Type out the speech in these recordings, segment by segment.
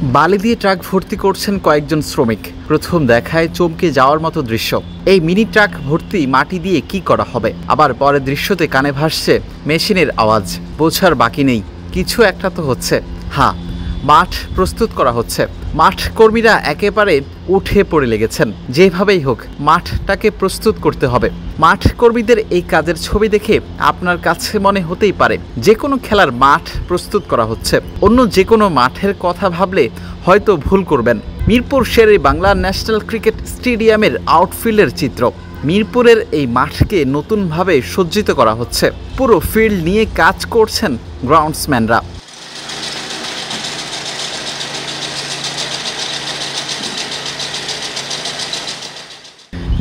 বালি দিয়ে ট্রাক ভর্তি করছেন কয়েকজন শ্রমিক। প্রথম দেখায় চমকে যাওয়ার মতো দৃশ্য। এই মিনি ট্রাক ভর্তি মাটি দিয়ে কি করা হবে? আবার পরের দৃশ্যতে কানে ভাসছে মেশিনের আওয়াজ। বোঝার বাকি নেই, কিছু একটা তো হচ্ছে। হ্যাঁ, মাঠ প্রস্তুত করা হচ্ছে। মাঠ কর্মীরা একেবারে উঠে পড়ে লেগেছেন। যেভাবেই হোক মাঠটাকে প্রস্তুত করতে হবে। মাঠ কর্মীদের এই কাজের ছবি দেখে আপনার কাছে মনে হতেই পারে যে কোনো খেলার মাঠ প্রস্তুত করা হচ্ছে। অন্য যে কোনো মাঠের কথা ভাবলে হয়তো ভুল করবেন। মিরপুর শেরে বাংলা ন্যাশনাল ক্রিকেট স্টেডিয়ামের আউটফিল্ডের চিত্র। মিরপুরের এই মাঠকে নতুনভাবে সজ্জিত করা হচ্ছে। পুরো ফিল্ড নিয়ে কাজ করছেন গ্রাউন্ডসম্যানরা।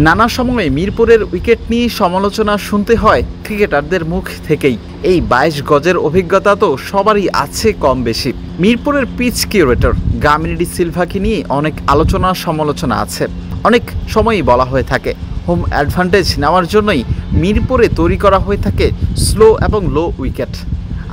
নানা সময়ে মিরপুরের উইকেট নিয়ে সমালোচনা শুনতে হয় ক্রিকেটারদের মুখ থেকেই। এই 22 গজের অভিজ্ঞতা তো সবারই আছে কম বেশি। মিরপুরের পিচ কিউরেটর গামিনী ডি সিলভাকে নিয়ে অনেক আলোচনা সমালোচনা আছে। অনেক সময়ই বলা হয়ে থাকে হোম অ্যাডভান্টেজ নেওয়ার জন্যই মিরপুরে তৈরি করা হয়ে থাকে স্লো এবং লো উইকেট।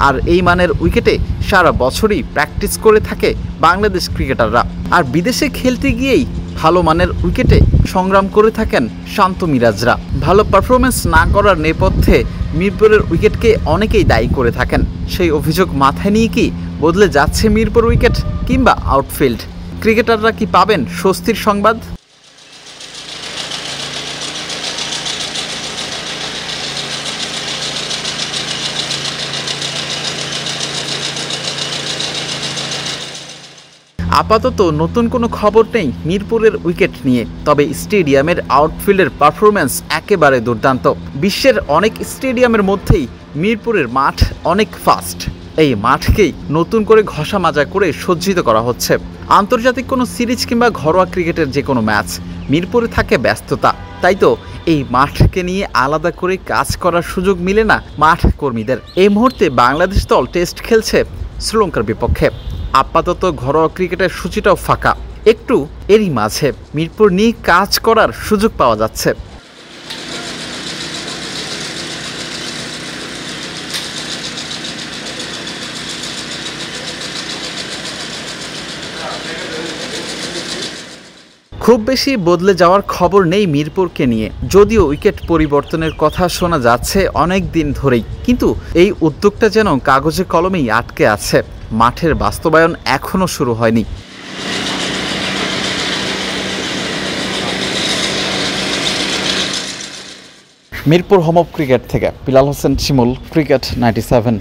আর এই মানের উইকেটে সারা বছরই প্র্যাকটিস করে থাকে বাংলাদেশ ক্রিকেটাররা। আর বিদেশে খেলতে গিয়েই ভালো মানের উইকেটে সংগ্রাম করে থাকেন শান্ত মিরাজরা। ভালো পারফরমেন্স না করার নেপথ্যে মিরপুরের উইকেটকে অনেকেই দায়ী করে থাকেন। সেই অভিযোগ মাথায় নিয়ে কি বদলে যাচ্ছে মিরপুর উইকেট কিংবা আউটফিল্ড? ক্রিকেটাররা কি পাবেন স্বস্তির সংবাদ? আপাতত নতুন কোনো খবর নেই মিরপুরের উইকেট নিয়ে। তবে স্টেডিয়ামের আউটফিল্ডের পারফরম্যান্স একেবারে দুর্দান্ত। বিশ্বের অনেক স্টেডিয়ামের মধ্যেই মিরপুরের মাঠ অনেক ফাস্ট। এই মাঠকেই নতুন করে ঘষা মাজা করে সজ্জিত করা হচ্ছে। আন্তর্জাতিক কোনো সিরিজ কিংবা ঘরোয়া ক্রিকেটের যে কোনো ম্যাচ মিরপুরে থাকে ব্যস্ততা। তাই তো এই মাঠকে নিয়ে আলাদা করে কাজ করার সুযোগ মিলে না মাঠ কর্মীদের। এই মুহূর্তে বাংলাদেশ দল টেস্ট খেলছে শ্রীলঙ্কার বিপক্ষে। আপাতত ঘরোয়া ক্রিকেটের সূচিটাও ফাঁকা। একটু এরই মাঝে মিরপুর নিয়ে কাজ করার সুযোগ পাওয়া যাচ্ছে। খুব বেশি বদলে যাওয়ার খবর নেই মিরপুরকে নিয়ে। যদিও উইকেট পরিবর্তনের কথা শোনা যাচ্ছে অনেক দিন ধরেই, কিন্তু এই উদ্যোগটা যেন কাগজে কলমেই আটকে আছে। মাঠের বাস্তবায়ন এখনো শুরু হয়নি। মিরপুর হোম অফ ক্রিকেট থেকে বিলাল হোসেন শিমুল, ক্রিকেট 97।